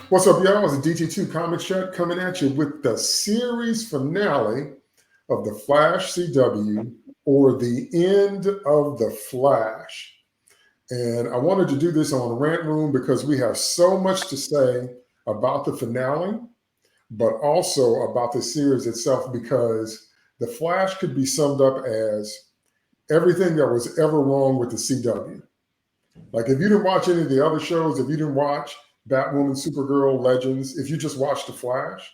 What's up, y'all? It's the DT2 Comics Chat coming at you with the series finale of The Flash CW, or the end of The Flash. And I wanted to do this on Rant Room because we have so much to say about the finale, but also about the series itself, because The Flash could be summed up as everything that was ever wrong with the CW. Like, if you didn't watch any of the other shows, if you didn't watch Batwoman, Supergirl, Legends, if you just watched The Flash,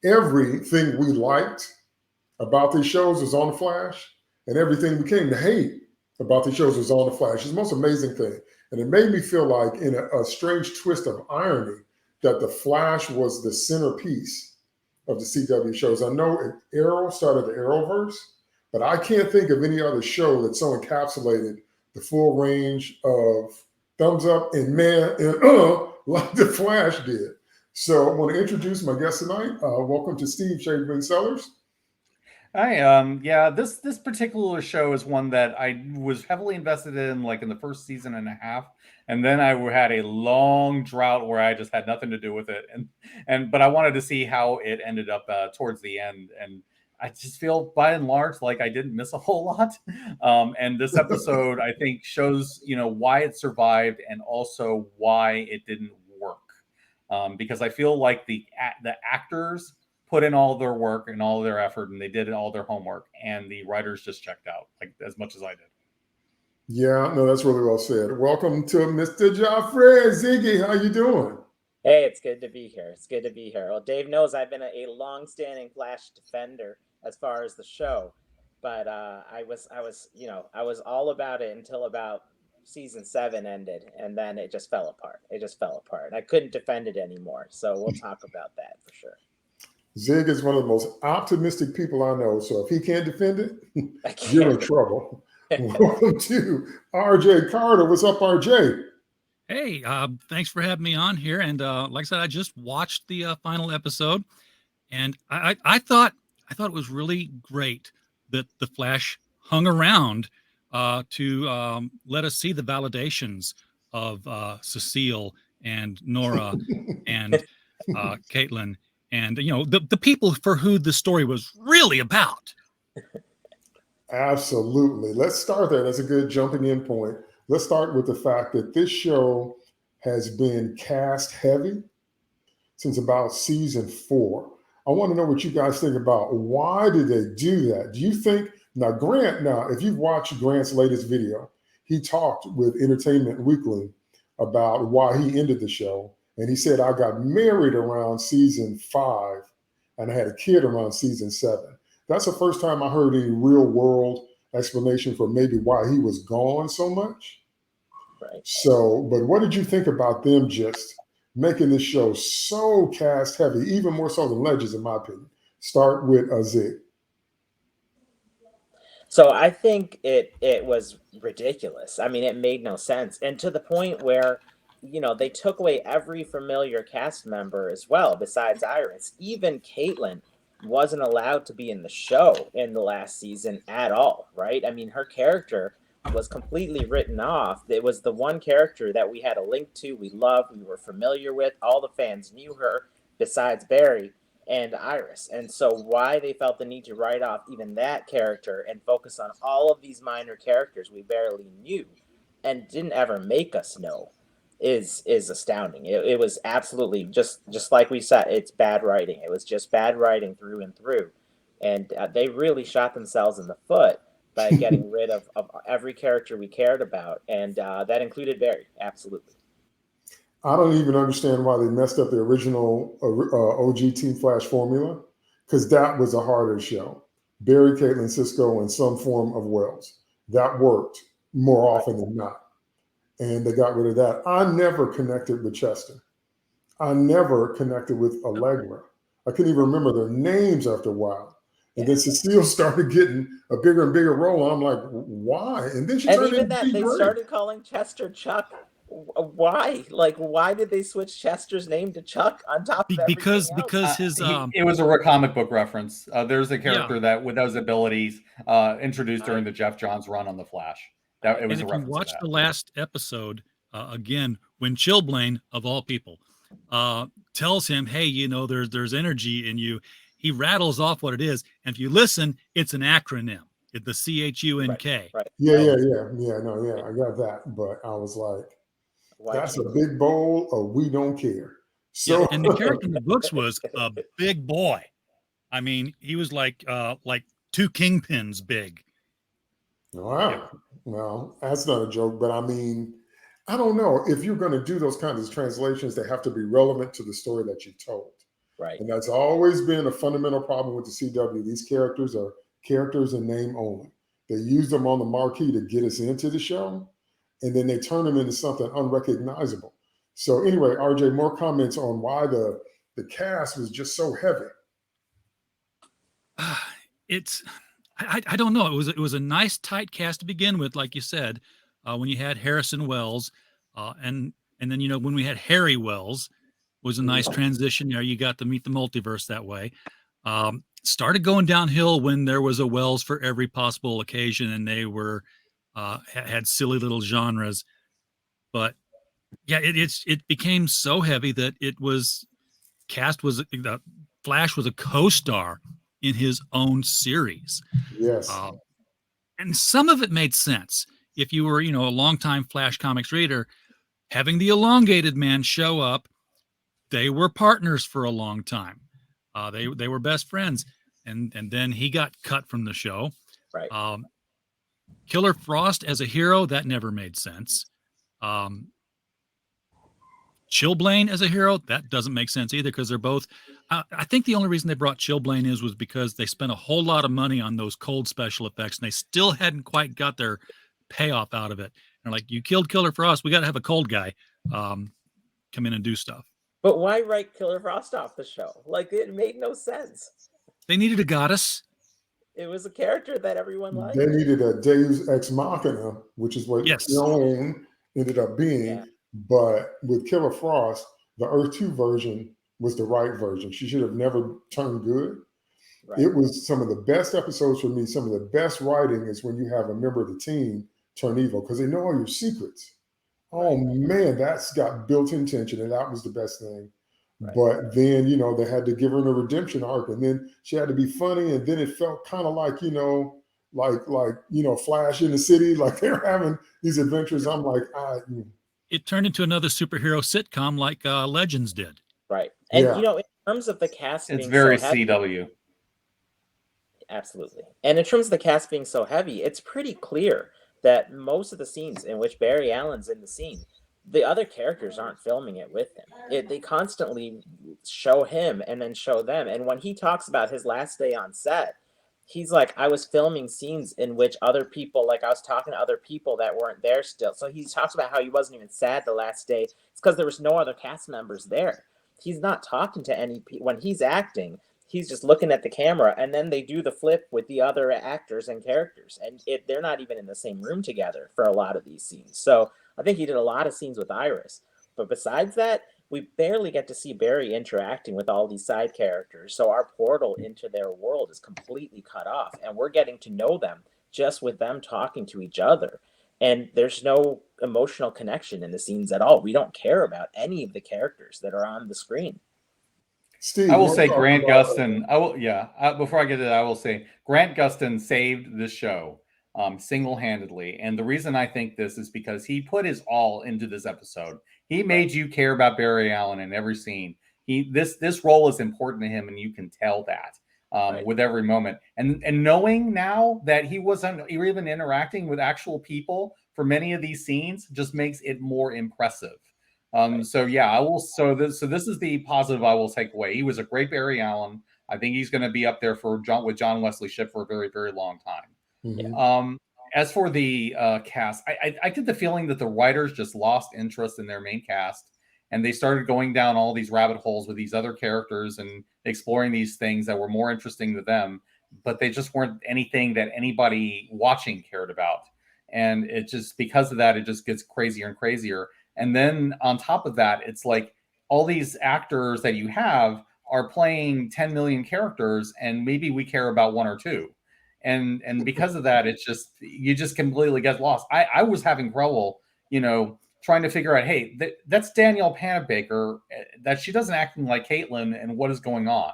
everything we liked about these shows was on The Flash, and everything we came to hate about these shows was on The Flash. It's the most amazing thing. And it made me feel like, in a strange twist of irony, that The Flash was the centerpiece of the CW shows. I know Arrow started the Arrowverse, but I can't think of any other show that so encapsulated the full range of thumbs up and man and like The Flash did. So I want to introduce my guest tonight. Welcome to Steve Shademan Sellers. Hi, yeah, this particular show is one that I was heavily invested in, like in the first season and a half, and then I had a long drought where I just had nothing to do with it, but I wanted to see how it ended up towards the end, and I just feel by and large like I didn't miss a whole lot. And this episode, I think, shows why it survived and also why it didn't work, because I feel like the actors put in all their work and all their effort, and they did all their homework, and the writers just checked out like as much as I did. Yeah, no, that's really well said. Welcome to Mr. Joffrey. Ziggy, how you doing? Hey, it's good to be here. It's good to be here. Well, Dave knows I've been a long-standing Flash defender as far as the show, but I was all about it until about season 7 ended, and then it just fell apart. It just fell apart. I couldn't defend it anymore. So we'll talk about that for sure. Zig is one of the most optimistic people I know, so if he can't defend it, you're in trouble. Welcome to RJ Carter. What's up, RJ? Hey, thanks for having me on here. And like I said, I just watched the final episode, and I thought it was really great that the Flash hung around to let us see the validations of Cecile and Nora and Caitlin, and the people for who the story was really about. Absolutely. Let's start there. That's a good jumping in point. Let's start with the fact that this show has been cast heavy since about season 4. I want to know what you guys think about why did they do that? Do you think now, if you've watched Grant's latest video, he talked with Entertainment Weekly about why he ended the show. And he said, I got married around season 5 and I had a kid around season 7. That's the first time I heard any real world explanation for maybe why he was gone so much. Right. So, but what did you think about them just making this show so cast heavy, even more so than Legends, in my opinion? Start with Zig. So I think it was ridiculous. I mean, it made no sense, and to the point where they took away every familiar cast member as well, besides Iris. Even Caitlin wasn't allowed to be in the show in the last season at all, right? I mean, her character was completely written off. It was the one character that we had a link to, we loved, we were familiar with, all the fans knew her, besides Barry and Iris. And so why they felt the need to write off even that character and focus on all of these minor characters we barely knew and didn't ever make us know is astounding. It was absolutely just like we said, it's bad writing. It was just bad writing through and through, and they really shot themselves in the foot by getting rid of every character we cared about, and that included Barry. Absolutely. I don't even understand why they messed up the original OG Team Flash formula, because that was a harder show. Barry, Caitlin, Cisco, and some form of Wells. That worked more often than not. And they got rid of that. I never connected with Chester. I never connected with Allegra. I couldn't even remember their names after a while. And then Cecile started getting a bigger and bigger role. And I'm like, why? And then she turned even into that they great. started calling Chester Chuck. Why? Like, why did they switch Chester's name to Chuck on top of because his? It was a comic book reference. There's a character that with those abilities introduced during the Jeff Johns run on the Flash. It was and a if you watch the last episode, again, when Chilblain, of all people, tells him, hey, there's energy in you. He rattles off what it is. And if you listen, it's an acronym. The CHUNK. Right. Yeah, no, yeah, I got that. But I was like, that's a big bowl of we don't care. Yeah, So and the character in the books was a big boy. I mean, he was like 2 kingpins big. wow. Yeah. Well, that's not a joke, but I mean, I don't know. If you're going to do those kinds of translations, they have to be relevant to the story that you told. Right. And that's always been a fundamental problem with the CW. These characters are characters in name only. They use them on the marquee to get us into the show, and then they turn them into something unrecognizable. So anyway, RJ, more comments on why the cast was just so heavy. I don't know. It was a nice tight cast to begin with, like you said, when you had Harrison Wells, and then when we had Harry Wells, was a nice transition. You got to meet the multiverse that way. Started going downhill when there was a Wells for every possible occasion, and they were had silly little genres. But yeah, it became so heavy that it was the Flash was a co-star in his own series. Yes. And some of it made sense. If you were, a longtime Flash comics reader, having the elongated man show up, they were partners for a long time. They were best friends. And then he got cut from the show. Right. Killer Frost as a hero, that never made sense. Chillblain as a hero, that doesn't make sense either, because they're both I think the only reason they brought Chillblain was because they spent a whole lot of money on those cold special effects, and they still hadn't quite got their payoff out of it. And like, you killed Killer Frost, we got to have a cold guy come in and do stuff. But why write Killer Frost off the show? Like, it made no sense. They needed a goddess. It was a character that everyone liked. They needed a Deus Ex Machina, which is what Clone ended up being. Yeah. But with Killer Frost, the Earth 2 version was the right version. She should have never turned good. Right. It was some of the best episodes for me. Some of the best writing is when you have a member of the team turn evil, because they know all your secrets. Oh, man, that's got built-in tension, and that was the best thing. Right. But then, they had to give her a redemption arc, and then she had to be funny, and then it felt kind of like, Flash in the city, like they're having these adventures. I'm like, it turned into another superhero sitcom like Legends did. Right. And, in terms of the cast it's being very so heavy, CW. Absolutely. And in terms of the cast being so heavy, it's pretty clear that most of the scenes in which Barry Allen's in the scene, the other characters aren't filming it with him. They constantly show him and then show them. And when he talks about his last day on set, he's like, I was filming scenes in which other people, like I was talking to other people that weren't there still. So he talks about how he wasn't even sad the last day. It's because there was no other cast members there. He's not talking to any people. When he's acting, he's just looking at the camera, and then they do the flip with the other actors and characters. And they're not even in the same room together for a lot of these scenes. So I think he did a lot of scenes with Iris. But besides that, we barely get to see Barry interacting with all these side characters. So our portal into their world is completely cut off, and we're getting to know them just with them talking to each other. And there's no emotional connection in the scenes at all. We don't care about any of the characters that are on the screen. Steve, I will say Grant Gustin. Before I get to that, I will say Grant Gustin saved this show single-handedly. And the reason I think this is because he put his all into this episode. He made you care about Barry Allen in every scene. This role is important to him, and you can tell that with every moment. And knowing now that he wasn't even interacting with actual people for many of these scenes just makes it more impressive. So yeah, I will. So this is the positive I will take away. He was a great Barry Allen. I think he's going to be up there with John Wesley Shipp for a very, very long time. Mm-hmm. As for the cast, I get the feeling that the writers just lost interest in their main cast, and they started going down all these rabbit holes with these other characters and exploring these things that were more interesting to them, but they just weren't anything that anybody watching cared about. And it just, because of that, it just gets crazier and crazier. And then on top of that, it's like all these actors that you have are playing 10 million characters, and maybe we care about one or two. And because of that, it's just, you just completely get lost. I was having trouble, trying to figure out, hey, that's Danielle Panabaker, that she doesn't acting like Caitlin, and what is going on?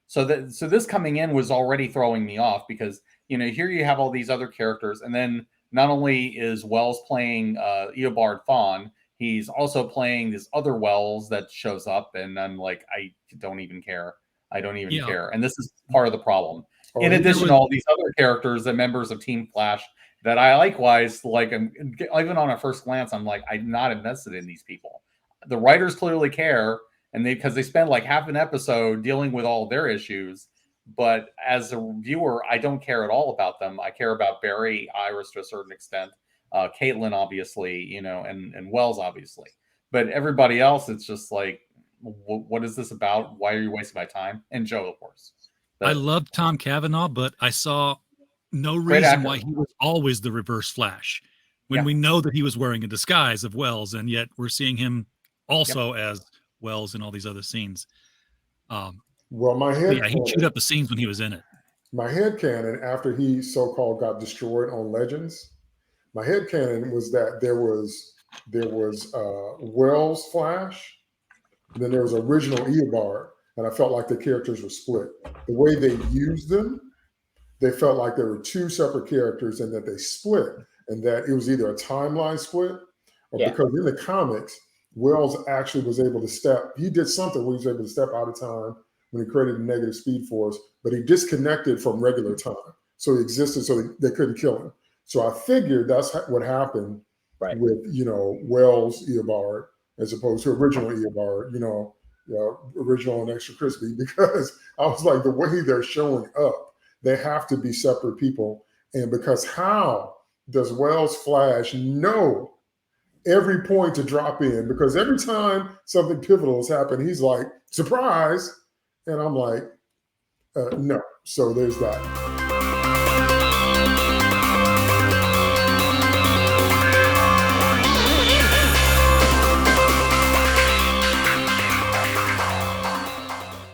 So this coming in was already throwing me off, because here you have all these other characters, and then not only is Wells playing Eobard Thawne, he's also playing this other Wells that shows up, and I'm like, I don't even care. I don't even care. And this is part of the problem. In addition to all these other characters and members of Team Flash that I likewise like, even on a first glance, I'm like, I'm not invested in these people. The writers clearly care, and because they spend like half an episode dealing with all their issues. But as a viewer, I don't care at all about them. I care about Barry, Iris to a certain extent, Caitlin, obviously, and Wells, obviously. But everybody else, it's just like, what is this about? Why are you wasting my time? And Joe, of course. I loved Tom Cavanaugh, but I saw no reason why he was always the Reverse Flash, when we know that he was wearing a disguise of Wells, and yet we're seeing him also as Wells in all these other scenes. Well, my head he chewed up the scenes when he was in it. My headcanon, after he so-called got destroyed on Legends, my headcanon was that there was Wells Flash, and then there was original Eobard, and I felt like the characters were split. The way they used them, they felt like there were two separate characters, and that they split, and that it was either a timeline split, or because in the comics, Wells actually was able to he did something where he was able to step out of time when he created a negative speed force, but he disconnected from regular time. So he existed, so they couldn't kill him. So I figured that's what happened with, Wells Eobard, as opposed to original Eobard, original and extra crispy, because I was like, the way they're showing up, they have to be separate people. And because how does Wells Flash know every point to drop in? Because every time something pivotal has happened, he's like, surprise. And I'm like, no. So there's that.